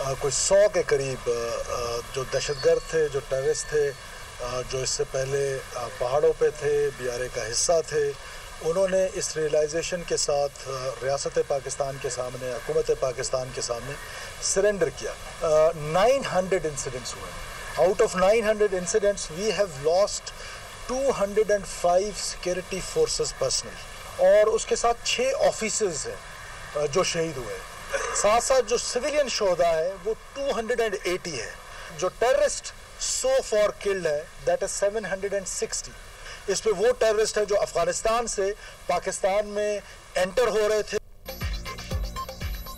कोई 100 के करीब जो दहशतगर्द थे, जो टेररिस्ट थे, जो इससे पहले पहाड़ों पे थे, BRA का हिस्सा थे, उन्होंने इस रियलाइजेशन के साथ रियासत पाकिस्तान के सामने, हुकूमत पाकिस्तान के सामने सरेंडर किया। 900 इंसिडेंट्स हुए। Out of 900 incidents we have lost 205 security forces personnel, और उसके साथ 6 ऑफिसर्स हैं जो शहीद हुए। साथ साथ जो सिविलियन शोहदा है वो 280 है। जो टेररिस्ट सो फॉर किल्ड है दैट इज 760। इस पे वो टेररिस्ट है जो अफगानिस्तान से पाकिस्तान में एंटर हो रहे थे।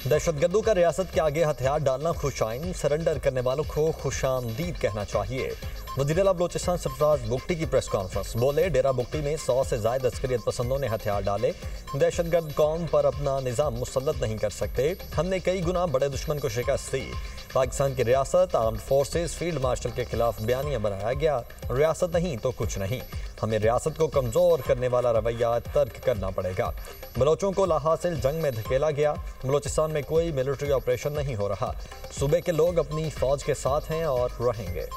दहशतगर्दों का रियासत के आगे हथियार डालना खुशाइन, सरेंडर करने वालों को खुशामदीद कहना चाहिए। वज़ीर-ए-आला बलोचिस्तान सरफराज बुगटी की प्रेस कॉन्फ्रेंस, बोले डेरा बुगटी में 100 से ज़ायद अस्करियत पसंदों ने हथियार डाले। दहशतगर्द कौम पर अपना निज़ाम मुसल्लत नहीं कर सकते। हमने कई गुना बड़े दुश्मन को शिकस्त दी। पाकिस्तान की रियासत आर्म्ड फोर्सेस फील्ड मार्शल के खिलाफ बयानिया बनाया गया। रियासत नहीं तो कुछ नहीं। हमें रियासत को कमज़ोर करने वाला रवैया तर्क करना पड़ेगा। बलोचों को लाहासिल जंग में धकेला गया। बलोचिस्तान में कोई मिलिट्री ऑपरेशन नहीं हो रहा। सूबे के लोग अपनी फौज के साथ हैं और रहेंगे।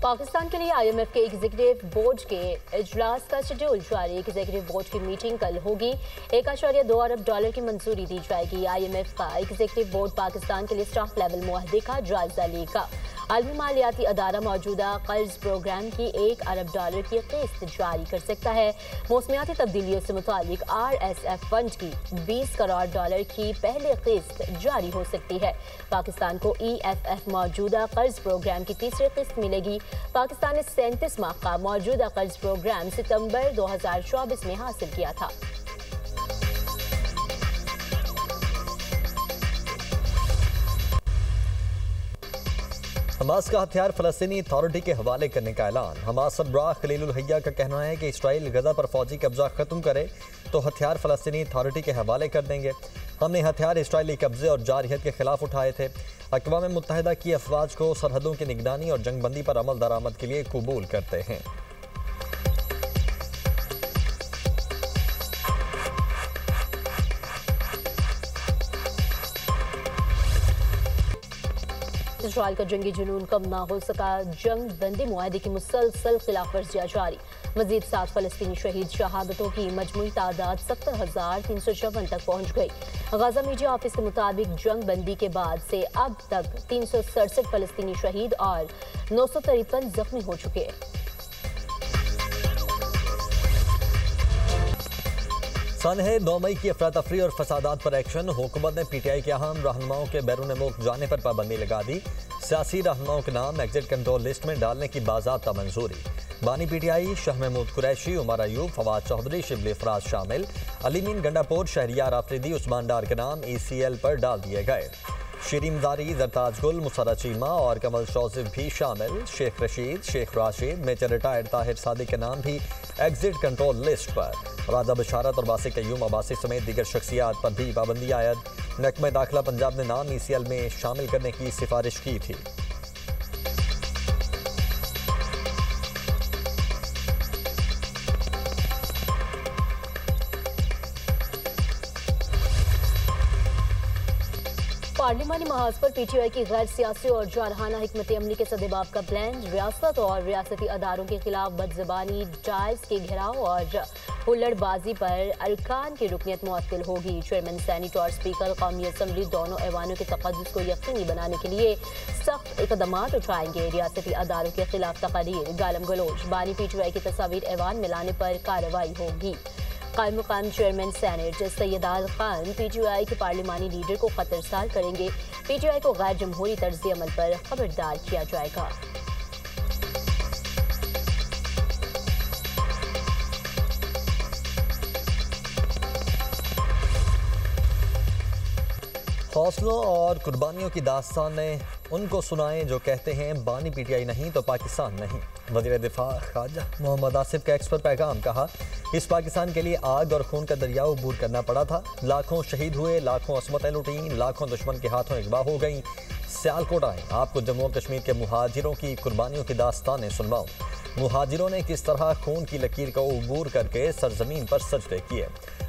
पाकिस्तान के लिए IMF के एग्जीक्यूटिव बोर्ड के इजलास का शेड्यूल जारी। एग्जीक्यूटिव बोर्ड की मीटिंग कल होगी। $1.2 अरब की मंजूरी दी जाएगी। IMF का एग्जीक्यूटिव बोर्ड पाकिस्तान के लिए स्टाफ लेवल मुआहदे का जायजा लेगा। आलमी मालियाती अदारा मौजूदा कर्ज प्रोग्राम की $1 अरब की किस्त जारी कर सकता है। मौसमियाती तब्दीलियों से मुतालिक RSF फंड की $20 करोड़ की पहली किस्त जारी हो सकती है। पाकिस्तान को EFF मौजूदा कर्ज प्रोग्राम की तीसरी किस्त मिलेगी। पाकिस्तान ने 37 माह का मौजूदा कर्ज प्रोग्राम सितंबर 2024 में हासिल किया था। हमास का हथियार फलस्तीनी अथॉरिटी के हवाले करने का ऐलान। हमास सरबराह खलीलुल हैया का कहना है कि इसराइल गजा पर फौजी कब्जा खत्म करे तो हथियार फलस्तीनी अथॉरिटी के हवाले कर देंगे। हमने हथियार इसराइली कब्जे और जारहियत के खिलाफ उठाए थे। अक़वाम मुत्तहिदा की अफवाज को सरहदों की निगरानी और जंगबंदी पर अमल दरामद के लिए कबूल करते हैं। इसराइल का जंगी जुनून कम ना हो सका। जंग बंदी मुआहदे की मुसलसल खिलाफ वर्जियां जारी। मजीद 7 फलस्तीनी शहीद शहादतों की मजमूई तादाद 70,354 तक पहुंच गई। गाजा मीडिया ऑफिस के मुताबिक जंग बंदी के बाद से अब तक 367 फलस्तीनी शहीद और 953 जख्मी हो चुके हैं। सन है 9 मई की अफरा तफरी और फसादात पर एक्शन। हुकूमत ने PTI के अहम रहनुमाओं के बैरून मुल्क जाने पर पाबंदी लगा दी। सियासी रहनुमाओं के नाम एग्जिट कंट्रोल लिस्ट में डालने की बाज़ाब्ता मंजूरी। बानी PTI शाह महमूद कुरैशी, उमर अयूब, फवाद चौधरी, शिबली फराज शामिल। अलीमीन गंडापुर, शहरियार आफरीदी, उस्मान डार के नाम ECL पर डाल दिए गए। शीरीन जारी, जरताज गुल, मुसर्रा चीमा और कमल शौजिफ भी शामिल। शेख रशीद, शेख राशिद, मेजर रिटायर्ड ताहिर सादिक के नाम भी एग्जिट कंट्रोल लिस्ट पर। राजा बशारत और वासिक कयूम अब्बासी समेत दीगर शख्सियात पर भी पाबंदी आयद। महकमा दाखिला पंजाब ने नाम ECL में शामिल करने की सिफारिश की थी। पार्लिमानी महाज पर PTI की गैर सियासी और जारहाना हिकमत अमली के सदेबाब का प्लान। रियासत और रियासती अदारों के खिलाफ बदज़बानी, डायस के घेराव और हुल्लड़बाजी पर अरकान की रुकनियत मुअत्तल होगी। चेयरमैन सेनेट और स्पीकर कौमी असम्बली दोनों ऐवानों के तक़द्दुस को यकीनी बनाने के लिए सख्त इक़दामात उठाएंगे। रियासती अदारों के खिलाफ तकरीर, गालम गलोच, बानी PTI की तस्वीर ऐवान में लाने पर कार्रवाई होगी। कायम मुकाम चेयरमैन सेनेट सैयदाल खान PTI के पार्लिमानी लीडर को खतरसाल करेंगे। PTI को गैर जमहूरी तर्ज अमल पर खबरदार किया जाएगा। हौसलों और कुर्बानियों की दास्तानें उनको सुनाएं जो कहते हैं बानी PTI नहीं तो पाकिस्तान नहीं। वज़ीर दिफा ख्वाजा मोहम्मद आसिफ का एक्स पर पैगाम, कहा इस पाकिस्तान के लिए आग और खून का दरिया अबूर करना पड़ा था। लाखों शहीद हुए, लाखों असमतें लुटीं, लाखों दुश्मन के हाथों अगवा हो गईं। सियालकोट आएँ, आपको जम्मू और कश्मीर के मुहाजिरों की कुर्बानियों की दास्तानें सुनवाऊँ। मुहाजिरों ने किस तरह खून की लकीर को उबूर करके सरजमीन पर सजदे किए।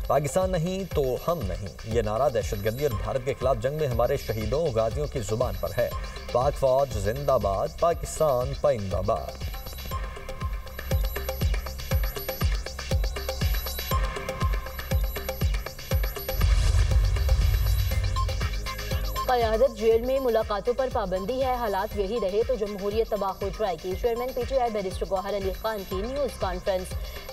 पाकिस्तान नहीं तो हम नहीं, ये नारा दहशतगर्दी और भारत के खिलाफ जंग में हमारे शहीदों गाजियों की जुबान पर है। पाक फौज जिंदाबाद, पाकिस्तान पाइंदाबाद। क़यादत जेल में मुलाकातों पर पाबंदी है, हालात यही रहे तो जमहूरियत तबाह हो जाएगी। Chairman PTI barrister Gauhar Ali Khan की न्यूज़ कॉन्फ्रेंस।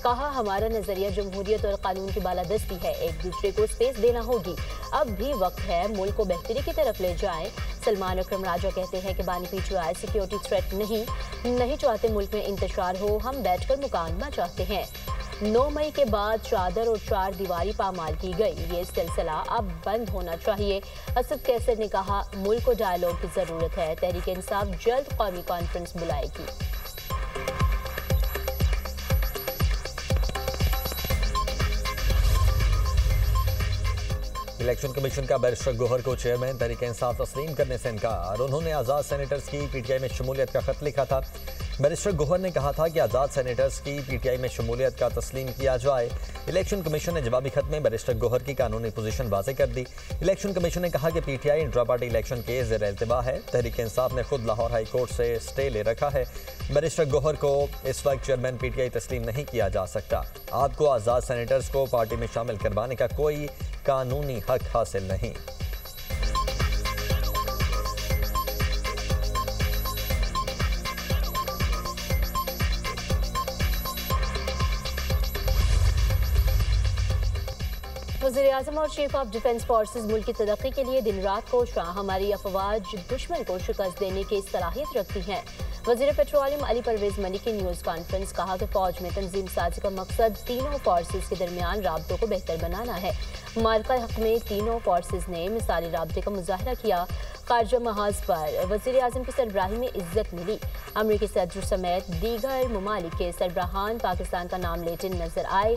कहा, हमारा नजरिया जमहूरियत और कानून की बालादस्ती है, एक दूसरे को स्पेस देना होगी। अब भी वक्त है मुल्क को बेहतरी की तरफ ले जाएं। सलमान अकरम राजा कहते हैं कि बानी PTI सिक्योरिटी थ्रेट नहीं चाहते मुल्क में इंतशार हो, हम बैठकर मुकाबला चाहते हैं। 9 मई के बाद चादर और चार दीवारी पामाल की गई, ये सिलसिला अब बंद होना चाहिए। असद कैसर ने कहा, मुल्क को डायलॉग की जरूरत है, तहरीक इंसाफ जल्द कौमी कॉन्फ्रेंस बुलाएगी। इलेक्शन कमीशन का बैरिस्टर गौहर को चेयरमैन तहरीक इंसाफ तस्लीम करने से इनकार। उन्होंने आज़ाद सेनेटर्स की PTI में शमूलियत का खत लिखा था। बैरिस्टर गौहर ने कहा था कि आज़ाद सेनेटर्स की PTI में शमूलियत का तस्लीम किया जाए। इलेक्शन कमीशन ने जवाबी खत में बैरिस्टर गौहर की कानूनी पोजीशन वाज़ेह कर दी। इलेक्शन कमीशन ने कहा कि PTI इंट्रा पार्टी इलेक्शन के ज़ेर इल्तिबा है। तहरीक इंसाफ ने खुद लाहौर हाई कोर्ट से स्टे ले रखा है। बैरिस्टर गौहर को इस वक्त चेयरमैन PTI तस्लीम नहीं किया जा सकता। आपको आज़ाद सेनेटर्स को पार्टी में शामिल करवाने का कोई कानूनी हक हासिल नहीं। वज़ीर-ए-आज़म और चीफ ऑफ डिफेंस फोर्सेज मुल्क की तरक्की के लिए दिन रात कोशां, हमारी अफवाज दुश्मन को शिकस्त देने की सलाहियत रखती हैं। वज़ीर पेट्रोलियम अली परवेज मलिक की न्यूज़ कॉन्फ्रेंस। कहा कि फौज में तंजीम साजी का मकसद तीनों फोर्सेज के दरमियान राब्तों को बेहतर बनाना है। मार्का हक में तीनों फोर्सेज ने मिसाली राब्ते का मुजाहरा किया। खारजा महाज पर वज़ीर-ए-आज़म की सरबराही में इज्जत मिली। अमरीकी सदर समेत दीगर ममालिक के सरबराहान पाकिस्तान का नाम लेते नजर आए।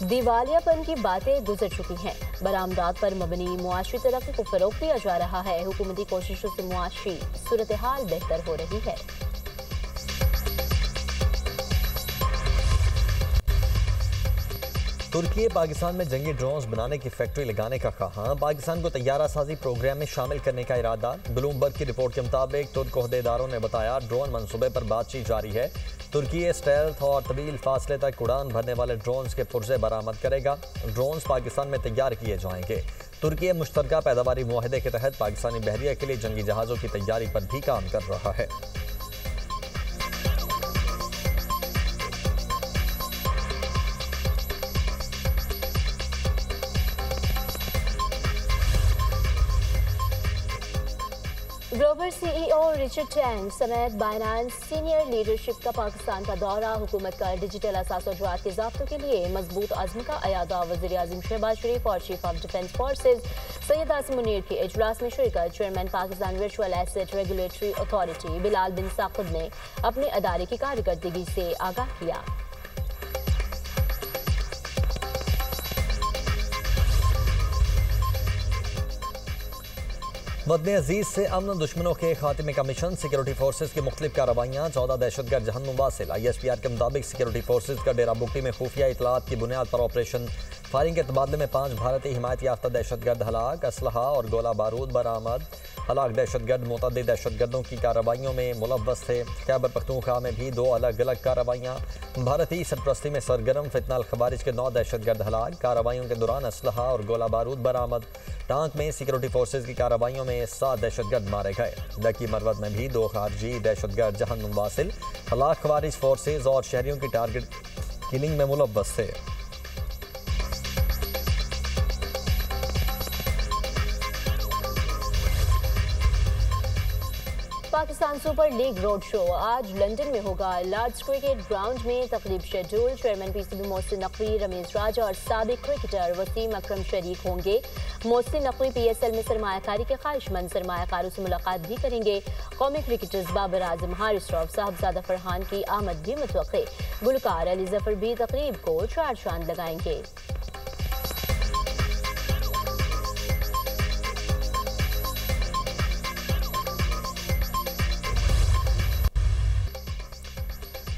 दिवालियापन की बातें गुजर चुकी हैं, बरामदात पर मबनी मुआशी तरक्की को फरोग दिया जा रहा है। हुकूमती कोशिशों से मुआशी सूरत हाल बेहतर हो रही है। तुर्की पाकिस्तान में जंगी ड्रोन्स बनाने की फैक्ट्री लगाने का कहा। पाकिस्तान को तैयारा साजी प्रोग्राम में शामिल करने का इरादा। ब्लूमबर्ग की रिपोर्ट के मुताबिक तुर्क ओहदेदारों ने बताया, ड्रोन मंसूबे पर बातचीत जारी है। तुर्की स्टेल्थ और तवील फासले तक उड़ान भरने वाले ड्रोन्स के पुर्जे बरामद करेगा। ड्रोन्स पाकिस्तान में तैयार किए जाएंगे। तुर्की मुश्तरका पैदावारी मुआहदे के तहत पाकिस्तानी बहरिया के लिए जंगी जहाज़ों की तैयारी पर भी काम कर रहा है। ग्लोबल CEO रिचर्ड टैंग समेत बाइनांस सीनियर लीडरशिप का पाकिस्तान का दौरा। हुकूमत का डिजिटल असासोजात के ज़ाब्तों के लिए मजबूत अज़्म का अयादा। वज़ीर-ए-आज़म शहबाज शरीफ और chief of defence forces Syed Asim Munir के इजलास में शिरकत। Chairman Pakistan virtual asset regulatory authority Bilal bin Saqib ने अपने अदारे की कारकर्दगी से आगाह किया। वतन अजीज से अमन दुश्मनों के खात्मे का मिशन। सिक्योरिटी फोर्सेज की मुख्तलिफ कार्रवाइयाँ। 14 दहशतगर्द जहन्नुम वासिल। ISPR के मुताबिक सिक्योरिटी फोर्सेज का डेरा बुगटी में खुफिया इतलात की बुनियाद पर ऑपरेशन फायरिंग के तबादले में 5 भारतीय हिमायत याफ्ता दहशतगर्द हलाक। असलहा और गोला बारूद बरामद। हलाक दहशतगर्द मुतअद्दिद दहशतगर्दों की कार्रवाइयों में मुलव्वस थे। खैबर पख्तूनख्वा में भी 2 अलग अलग कार्रवाइयाँ। भारतीय सरपरस्ती में सरगर्म फितनाल खवारिज के 9 दहशतगर्द हलाक। कार्रवाइयों के दौरान असलहा और गोला बारूद बरामद। टांक में सिक्योरिटी फोर्सेज की कार्रवाइयों में 7 दहशतगर्द मारे गए। लकी मरवत में भी 2 खारजी दहशतगर्द जहन्नुम वासिल। हलाक खवारिज फोर्सेज और शहरियों की टारगेट किलिंग में मुलव्वस थे। Pakistan super league road show आज लंदन में होगा। लॉर्ड्स क्रिकेट ग्राउंड में तकरीब schedule. Chairman PCB Mohsin Naqvi, Rameez Raja और साबिक क्रिकेटर वसीम अकरम शरीक होंगे। मोहसिन नकवी PSL में सरमायाकारी के ख्वाहिशमंद सरमायाकारों से मुलाकात भी करेंगे। कौमी क्रिकेटर्स बाबर आजम, हारिस रऊफ, साहबजादा फरहान की आमद भी मुतवक्के। गुलकार अली जफर भी तकरीब को 4 चांद लगाएंगे।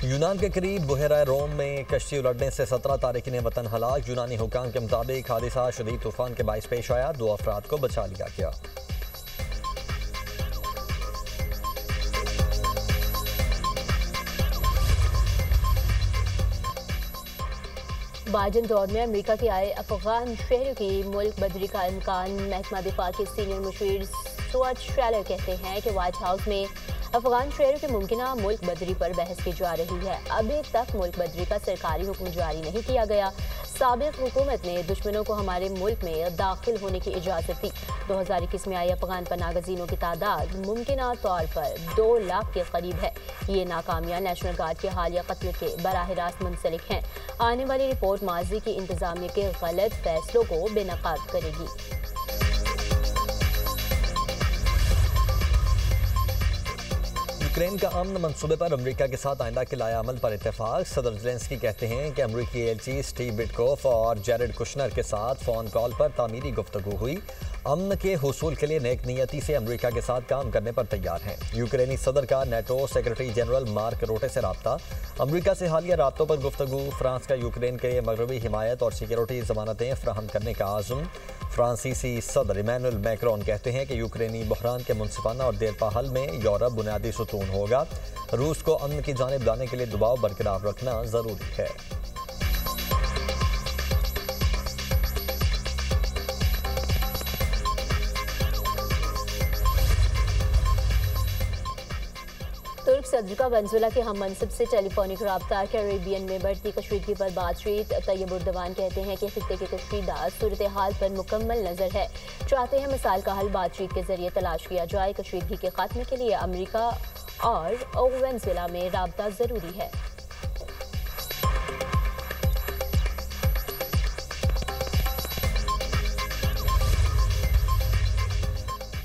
यूनान के करीब बुहरा रोम में कश्ती उलटने से 17 तारिकीन वतन हलाक। यूनानी हुकाम के मुताबिक हादिसा शदीद तूफान के बाइस पेश आया, 2 अफराद को बचा लिया गया। बाइडन दौर में अमेरिका के आए अफगान शहरियों की मुल्क बदरी का इम्कान। महकमा दिफा के सीनियर मुशीर स्टुअर्ट शेलर कहते हैं कि व्हाइट हाउस में अफगान शहरों की मुमकिना मुल्क बदरी पर बहस की जा रही है। अभी तक मुल्क बदरी का सरकारी हुक्म जारी नहीं किया गया। साबिक हुकूमत ने दुश्मनों को हमारे मुल्क में दाखिल होने की इजाज़त दी। 2021 में आए अफगान पनागज़ीनों की तादाद मुमकिना तौर पर 2 लाख के करीब है। ये नाकामियाँ नेशनल गार्ड के हालिया कत्ल के बराह रास्त मुंसलिक हैं। आने वाली रिपोर्ट माजी की इंतजामिया के गलत फैसलों को बेनकाब करेगी। यूक्रेन का अमन मंसूबे पर अमेरिका के साथ आइंदा के लाया अमल पर इत्तेफाक। सदर ज़ेलेंस्की कहते हैं कि अमेरिकी एलची स्टीव विटकोफ और जेरेड कुशनर के साथ फ़ोन कॉल पर तामीरी गुफ्तगू हुई। अमन के हुसूल के लिए नेक नियति से अमेरिका के साथ काम करने पर तैयार हैं। यूक्रेनी सदर का नेटो सेक्रेटरी जनरल मार्क रोटे से रब्ता। अमेरिका से हालिया राब्तों पर गुफ्तगू। फ्रांस का यूक्रेन के लिए मगरबी हिमायत और सिक्योरिटी ज़मानतें फ्राहम करने का आज़म। फ्रांसीसी सदर इमैनुअल मैक्रोन कहते हैं कि यूक्रेनी बहरान के मुनसिफाना और देरपा हल में यूरोप बुनियादी सुतून होगा। रूस को अमन की जानिब लाने के लिए दबाव बरकरार रखना ज़रूरी है। तुर्क सदर का वेनेजुएला के हम मनसब से टेलीफोनिक रब्ता। कैरेबियन में बढ़ती कशीदगी पर बातचीत। तैयब उर्दवान कहते हैं कि खित्ते की कशीदा सूरत हाल पर मुकम्मल नजर है। चाहते हैं मसाइल का हल बातचीत के जरिए तलाश किया जाए। कशीदगी के खात्मे के लिए अमेरिका और वेनेजुएला में रब्ता जरूरी है।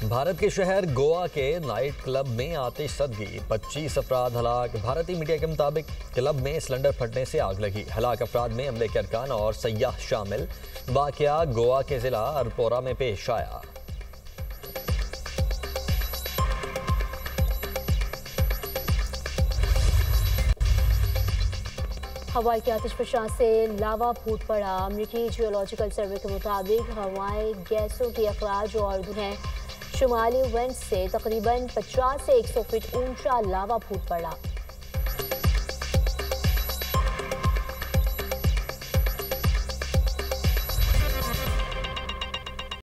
भारत के शहर गोवा के नाइट क्लब में आतिशज़दी, 25 अफराद हलाक। भारतीय मीडिया के मुताबिक क्लब में सिलेंडर फटने से आग लगी। हलाक अफराद में अमले के अरकान और सयाह शामिल। वाक़या गोवा के ज़िला अरपोरा में पेश आया। हवाई के आतिशफ़शां से लावा फूट पड़ा। अमरीकी जियोलॉजिकल सर्वे के मुताबिक हवाई गैसों की अखराज और हैं। शुमाली वेंट से तकरीबन 50 से 100 फीट ऊंचा लावा फूट पड़ा।